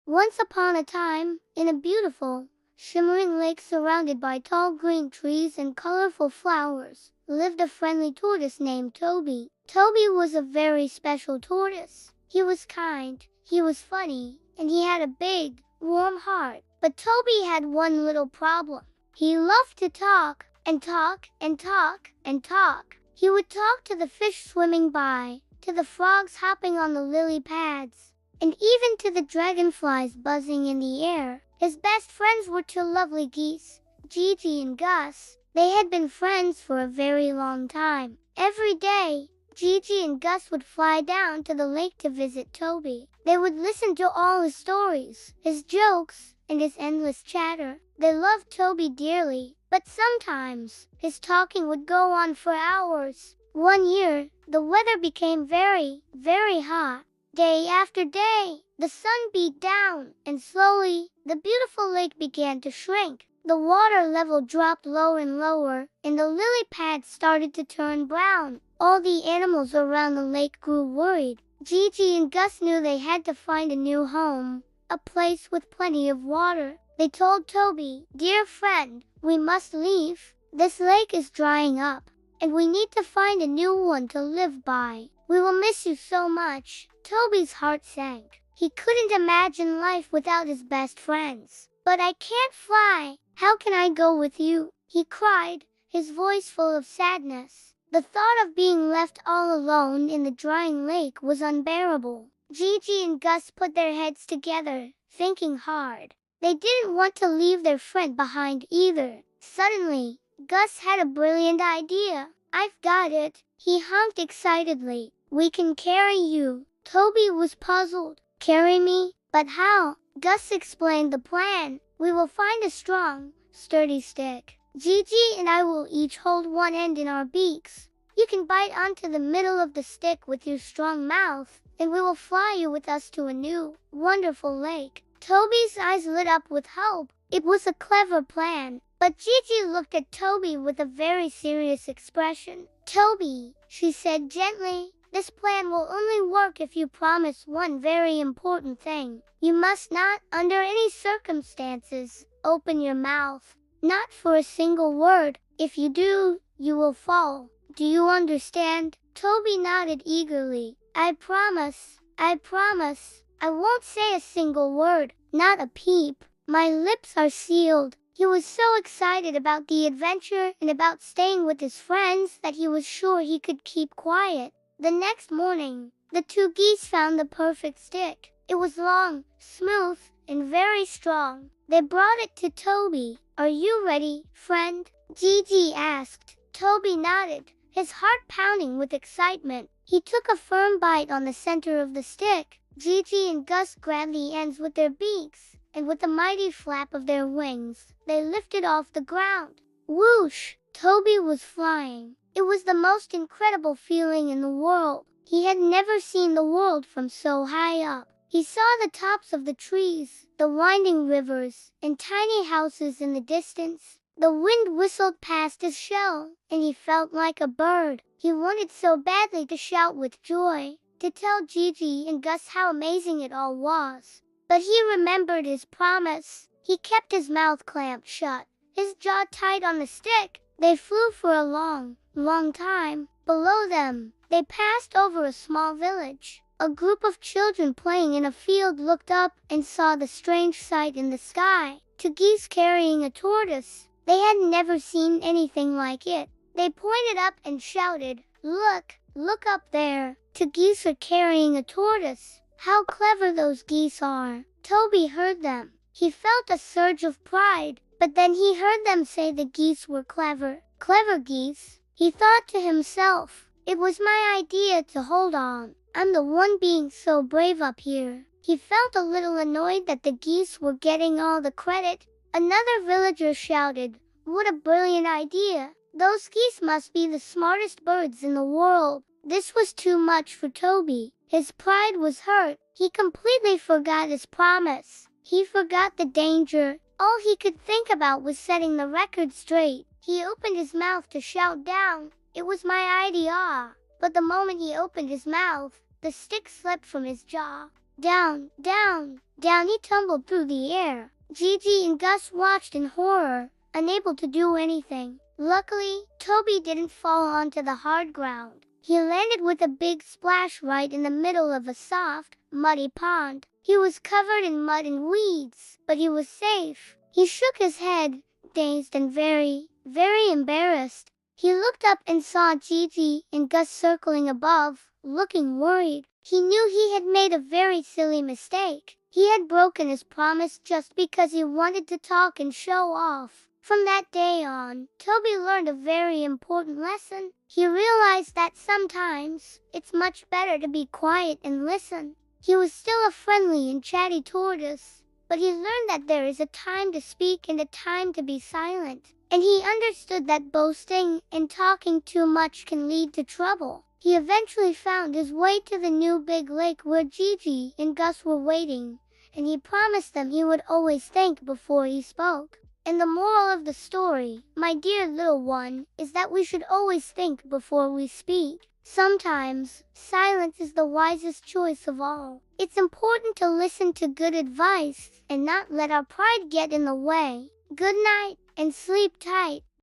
Once upon a time, in a beautiful, shimmering lake surrounded by tall green trees and colorful flowers, lived a friendly tortoise named Toby. Toby was a very special tortoise. He was kind, he was funny, and he had a big, warm heart. But Toby had one little problem. He loved to talk, and talk, and talk, and talk. He would talk to the fish swimming by, to the frogs hopping on the lily pads, and even to the dragonflies buzzing in the air. His best friends were two lovely geese, Gigi and Gus. They had been friends for a very long time. Every day, Gigi and Gus would fly down to the lake to visit Toby. They would listen to all his stories, his jokes, and his endless chatter. They loved Toby dearly, but sometimes his talking would go on for hours. One year, the weather became very, very hot. Day after day, the sun beat down, and slowly, the beautiful lake began to shrink. The water level dropped lower and lower, and the lily pads started to turn brown. All the animals around the lake grew worried. Gigi and Gus knew they had to find a new home, a place with plenty of water. They told Toby, "Dear friend, we must leave. This lake is drying up, and we need to find a new one to live by. We will miss you so much." Toby's heart sank. He couldn't imagine life without his best friends. "But I can't fly. How can I go with you?" he cried, his voice full of sadness. The thought of being left all alone in the drying lake was unbearable. Gigi and Gus put their heads together, thinking hard. They didn't want to leave their friend behind either. Suddenly, Gus had a brilliant idea. "I've got it," he honked excitedly. "We can carry you." Toby was puzzled. "Carry me? But how?" Gus explained the plan. "We will find a strong, sturdy stick. Gigi and I will each hold one end in our beaks. You can bite onto the middle of the stick with your strong mouth, and we will fly you with us to a new, wonderful lake." Toby's eyes lit up with hope. It was a clever plan, but Gigi looked at Toby with a very serious expression. "Toby," she said gently, "this plan will only work if you promise one very important thing. You must not, under any circumstances, open your mouth. Not for a single word. If you do, you will fall. Do you understand?" Toby nodded eagerly. "I promise. I promise. I won't say a single word, not a peep. My lips are sealed." He was so excited about the adventure and about staying with his friends that he was sure he could keep quiet. The next morning, the two geese found the perfect stick. It was long, smooth, and very strong. They brought it to Toby. "Are you ready, friend?" Gigi asked. Toby nodded, his heart pounding with excitement. He took a firm bite on the center of the stick. Gigi and Gus grabbed the ends with their beaks, and with a mighty flap of their wings, they lifted off the ground. Whoosh! Toby was flying. It was the most incredible feeling in the world. He had never seen the world from so high up. He saw the tops of the trees, the winding rivers, and tiny houses in the distance. The wind whistled past his shell, and he felt like a bird. He wanted so badly to shout with joy, to tell Gigi and Gus how amazing it all was. But he remembered his promise. He kept his mouth clamped shut, his jaw tight on the stick. They flew for a long, long time. Below them, they passed over a small village. A group of children playing in a field looked up and saw the strange sight in the sky. Two geese carrying a tortoise. They had never seen anything like it. They pointed up and shouted, "Look, look up there. Two geese are carrying a tortoise. How clever those geese are." Toby heard them. He felt a surge of pride, but then he heard them say the geese were clever. Clever geese. He thought to himself, "It was my idea to hold on. I'm the one being so brave up here." He felt a little annoyed that the geese were getting all the credit. Another villager shouted, "What a brilliant idea. Those geese must be the smartest birds in the world." This was too much for Toby. His pride was hurt. He completely forgot his promise. He forgot the danger. All he could think about was setting the record straight. He opened his mouth to shout down, "It was my idea." But the moment he opened his mouth, the stick slipped from his jaw. Down, down, down he tumbled through the air. Gigi and Gus watched in horror, unable to do anything. Luckily, Toby didn't fall onto the hard ground. He landed with a big splash right in the middle of a soft, muddy pond. He was covered in mud and weeds, but he was safe. He shook his head, dazed and very, very embarrassed. He looked up and saw Gigi and Gus circling above, looking worried. He knew he had made a very silly mistake. He had broken his promise just because he wanted to talk and show off. From that day on, Toby learned a very important lesson. He realized that sometimes it's much better to be quiet and listen. He was still a friendly and chatty tortoise, but he learned that there is a time to speak and a time to be silent. And he understood that boasting and talking too much can lead to trouble. He eventually found his way to the new big lake where Gigi and Gus were waiting, and he promised them he would always think before he spoke. And the moral of the story, my dear little one, is that we should always think before we speak. Sometimes, silence is the wisest choice of all. It's important to listen to good advice and not let our pride get in the way. Good night, and sleep tight.